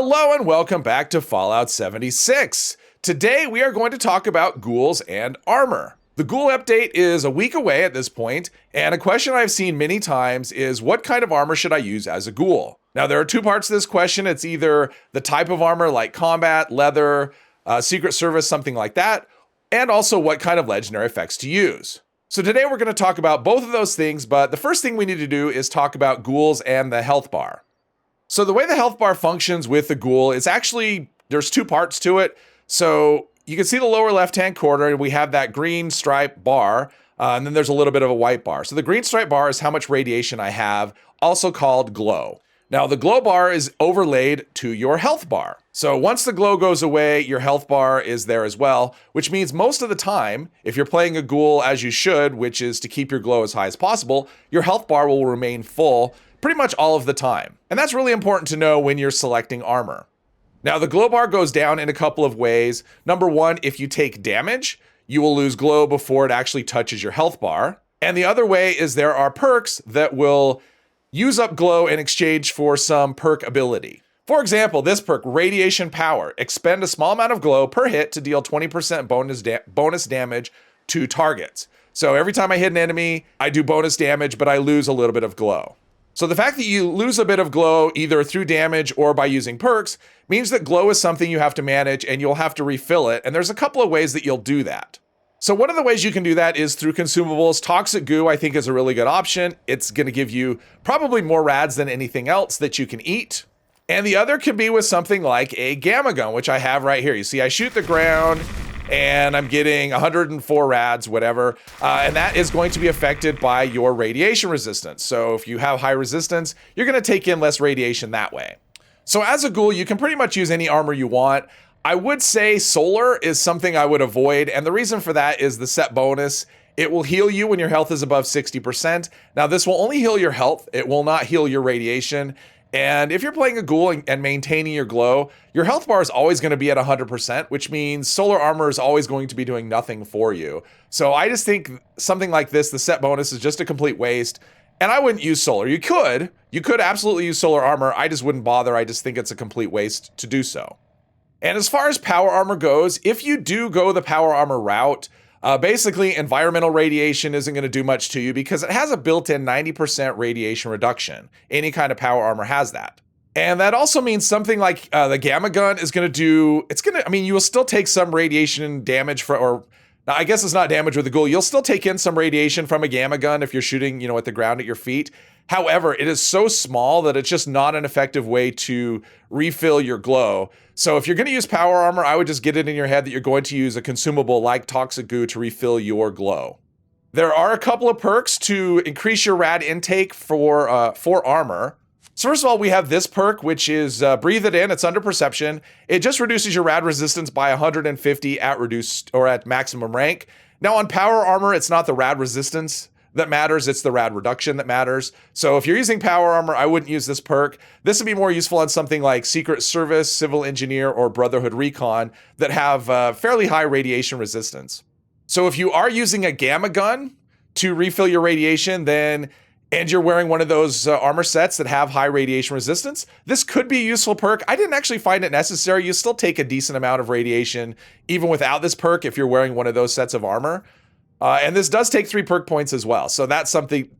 Hello and welcome back to Fallout 76. Today we are going to talk about ghouls and armor. The ghoul update is a week away at this point, and a question I've seen many times is what kind of armor should I use as a ghoul? Now there are two parts to this question. It's either the type of armor like combat, leather, secret service, something like that, and also what kind of legendary effects to use. So today we're going to talk about both of those things, but the first thing we need to do is talk about ghouls and the health bar. So the way the health bar functions with the ghoul is actually, there's two parts to it. So you can see the lower left-hand corner, and we have that green stripe bar, and then there's a little bit of a white bar. So the green stripe bar is how much radiation I have, also called glow. Now the glow bar is overlaid to your health bar. So once the glow goes away, your health bar is there as well, which means most of the time, if you're playing a ghoul as you should, which is to keep your glow as high as possible, your health bar will remain full pretty much all of the time. And that's really important to know when you're selecting armor. Now the glow bar goes down in a couple of ways. Number one, if you take damage, you will lose glow before it actually touches your health bar. And the other way is there are perks that will use up glow in exchange for some perk ability. For example, this perk, Radiation Power, expend a small amount of glow per hit to deal 20% bonus damage to targets. So every time I hit an enemy, I do bonus damage, but I lose a little bit of glow. So the fact that you lose a bit of glow either through damage or by using perks means that glow is something you have to manage and you'll have to refill it. And there's a couple of ways that you'll do that. So one of the ways you can do that is through consumables. Toxic goo, I think, is a really good option. It's going to give you probably more rads than anything else that you can eat. And the other can be with something like a gamma gun, which I have right here. You see, I shoot the ground and I'm getting 104 rads, whatever. And that is going to be affected by your radiation resistance. So if you have high resistance, you're going to take in less radiation that way. So as a ghoul, you can pretty much use any armor you want. I would say solar is something I would avoid. And the reason for that is the set bonus. It will heal you when your health is above 60%. Now this will only heal your health. It will not heal your radiation. And if you're playing a ghoul and maintaining your glow, your health bar is always going to be at 100%, which means solar armor is always going to be doing nothing for you. So I just think something like this, the set bonus, is just a complete waste. And I wouldn't use solar. You could absolutely use solar armor. I just wouldn't bother. I just think it's a complete waste to do so. And as far as power armor goes, if you do go the power armor route, basically environmental radiation isn't going to do much to you because it has a built-in 90% radiation reduction. Any kind of power armor has that. And that also means something like the gamma gun is going to do, you will still take some radiation damage now I guess it's not damage with the ghoul. You'll still take in some radiation from a gamma gun if you're shooting, at the ground at your feet. However, it is so small that it's just not an effective way to refill your glow. So if you're going to use power armor, I would just get it in your head that you're going to use a consumable like toxic goo to refill your glow. There are a couple of perks to increase your rad intake for armor. So first of all, we have this perk, which is breathe it in. It's under perception. It just reduces your rad resistance by 150 at reduced or at maximum rank. Now on power armor, it's not the rad resistance that matters, it's the rad reduction that matters. So if you're using power armor, I wouldn't use this perk. This would be more useful on something like Secret Service, Civil Engineer, or Brotherhood Recon that have fairly high radiation resistance. So if you are using a gamma gun to refill your radiation, and you're wearing one of those armor sets that have high radiation resistance, this could be a useful perk. I didn't actually find it necessary. You still take a decent amount of radiation even without this perk if you're wearing one of those sets of armor. And this does take 3 perk points as well. So that's something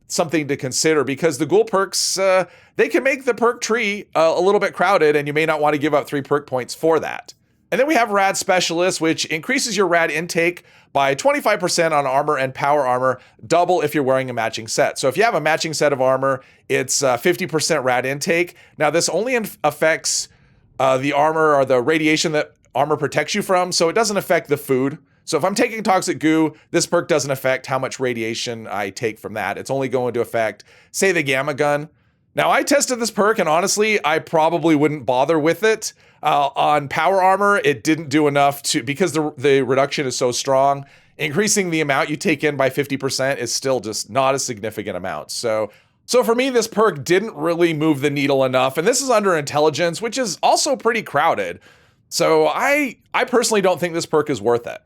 to consider because the ghoul perks, they can make the perk tree a little bit crowded and you may not want to give up 3 perk points for that. And then we have Rad Specialist, which increases your rad intake by 25% on armor and power armor, double if you're wearing a matching set. So if you have a matching set of armor, it's 50% rad intake. Now this only affects the armor or the radiation that armor protects you from, so it doesn't affect the food. So if I'm taking toxic goo, this perk doesn't affect how much radiation I take from that. It's only going to affect, say, the gamma gun. Now I tested this perk and honestly, I probably wouldn't bother with it. On power armor, it didn't do enough because the reduction is so strong. Increasing the amount you take in by 50% is still just not a significant amount. So for me, this perk didn't really move the needle enough. And this is under intelligence, which is also pretty crowded. So I personally don't think this perk is worth it.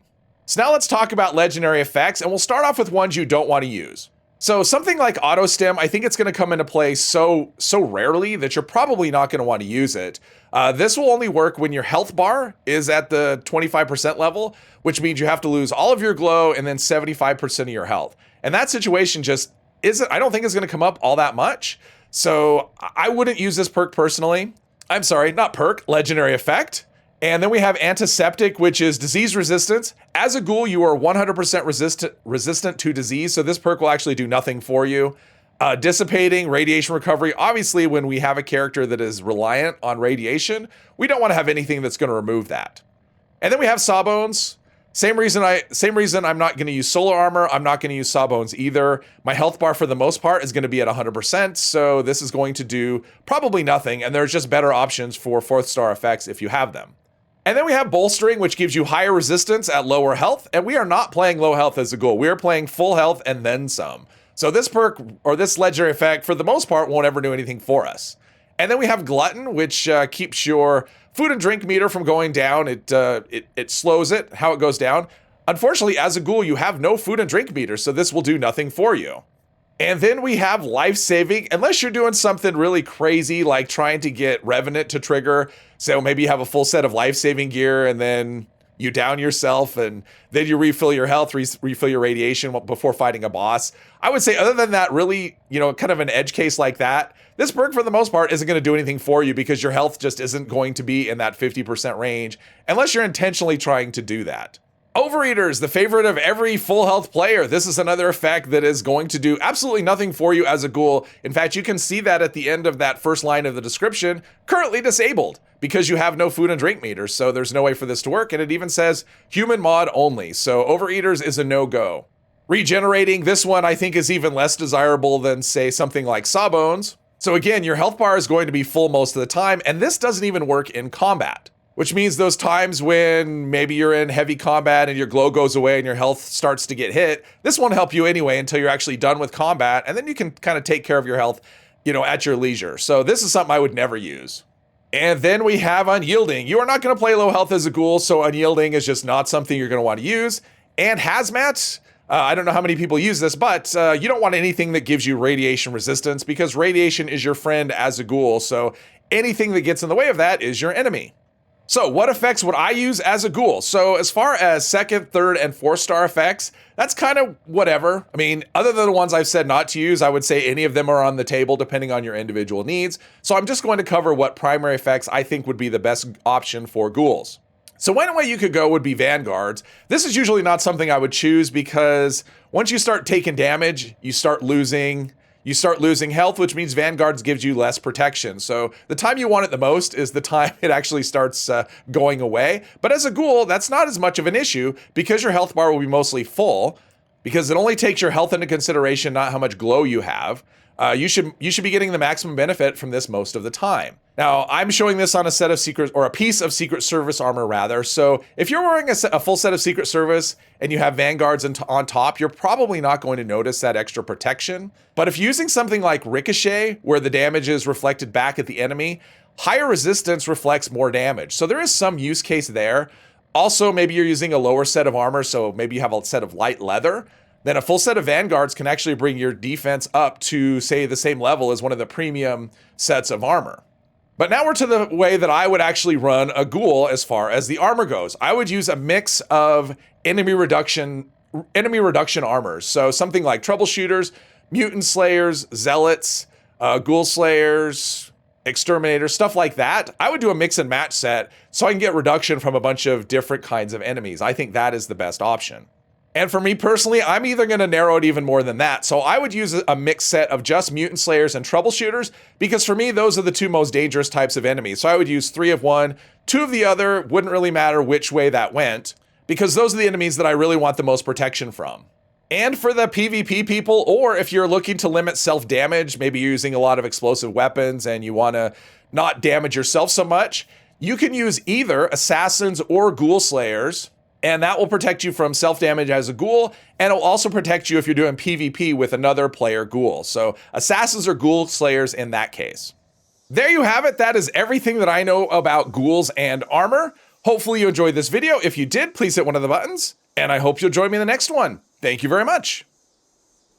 So now let's talk about legendary effects, and we'll start off with ones you don't want to use. So something like auto stim, I think it's going to come into play so rarely that you're probably not going to want to use it. This will only work when your health bar is at the 25% level, which means you have to lose all of your glow and then 75% of your health. And that situation just isn't, I don't think is going to come up all that much. So I wouldn't use this perk personally. I'm sorry, not perk, legendary effect. And then we have antiseptic, which is disease resistance. As a ghoul, you are 100% resistant to disease, so this perk will actually do nothing for you. Dissipating, radiation recovery. Obviously, when we have a character that is reliant on radiation, we don't want to have anything that's going to remove that. And then we have Sawbones. Same reason I'm not going to use solar armor. I'm not going to use Sawbones either. My health bar for the most part is going to be at 100%, so this is going to do probably nothing, and there's just better options for 4th star effects if you have them. And then we have bolstering, which gives you higher resistance at lower health, and we are not playing low health as a ghoul. We are playing full health and then some. So this perk, or this legendary effect, for the most part, won't ever do anything for us. And then we have glutton, which keeps your food and drink meter from going down. It slows it, how it goes down. Unfortunately, as a ghoul, you have no food and drink meter, so this will do nothing for you. And then we have life-saving, unless you're doing something really crazy, like trying to get Revenant to trigger. So maybe you have a full set of life-saving gear, and then you down yourself, and then you refill your health, refill your radiation before fighting a boss. I would say other than that, really, kind of an edge case like that, this perk for the most part isn't going to do anything for you because your health just isn't going to be in that 50% range, unless you're intentionally trying to do that. Overeaters, the favorite of every full health player. This is another effect that is going to do absolutely nothing for you as a ghoul. In fact, you can see that at the end of that first line of the description, currently disabled because you have no food and drink meters. So there's no way for this to work. And it even says human mod only. So overeaters is a no-go. Regenerating, this one I think is even less desirable than say something like Sawbones. So again, your health bar is going to be full most of the time. And this doesn't even work in combat. Which means those times when maybe you're in heavy combat and your glow goes away and your health starts to get hit, this won't help you anyway until you're actually done with combat, and then you can kind of take care of your health, at your leisure. So this is something I would never use. And then we have Unyielding. You are not going to play low health as a ghoul, so Unyielding is just not something you're going to want to use. And Hazmat, I don't know how many people use this, but you don't want anything that gives you radiation resistance because radiation is your friend as a ghoul, so anything that gets in the way of that is your enemy. So what effects would I use as a ghoul? So as far as 2nd, 3rd, and 4th star effects, that's kind of whatever. I mean, other than the ones I've said not to use, I would say any of them are on the table depending on your individual needs. So I'm just going to cover what primary effects I think would be the best option for ghouls. So one way you could go would be Vanguards. This is usually not something I would choose because once you start taking damage, you start losing health, which means Vanguards gives you less protection. So the time you want it the most is the time it actually starts going away. But as a ghoul, that's not as much of an issue because your health bar will be mostly full because it only takes your health into consideration, not how much glow you have. You should be getting the maximum benefit from this most of the time. Now, I'm showing this on a set of secret, or a piece of Secret Service armor rather. So if you're wearing a full set of Secret Service and you have Vanguards on top, you're probably not going to notice that extra protection. But if using something like Ricochet, where the damage is reflected back at the enemy, higher resistance reflects more damage. So there is some use case there. Also, maybe you're using a lower set of armor, so maybe you have a set of light leather. Then a full set of Vanguards can actually bring your defense up to, say, the same level as one of the premium sets of armor. But now we're to the way that I would actually run a ghoul as far as the armor goes. I would use a mix of enemy reduction armors. So something like Troubleshooters, Mutant Slayers, Zealots, Ghoul Slayers, Exterminators, stuff like that. I would do a mix and match set so I can get reduction from a bunch of different kinds of enemies. I think that is the best option. And for me personally, I'm either going to narrow it even more than that. So I would use a mixed set of just Mutant Slayers and Troubleshooters, because for me, those are the two most dangerous types of enemies. So I would use 3 of one, 2 of the other, wouldn't really matter which way that went, because those are the enemies that I really want the most protection from. And for the PvP people, or if you're looking to limit self-damage, maybe you're using a lot of explosive weapons and you want to not damage yourself so much, you can use either Assassins or Ghoul Slayers, and that will protect you from self-damage as a ghoul, and it will also protect you if you're doing PvP with another player ghoul. So Assassins or Ghoul Slayers in that case. There you have it. That is everything that I know about ghouls and armor. Hopefully you enjoyed this video. If you did, please hit one of the buttons, and I hope you'll join me in the next one. Thank you very much.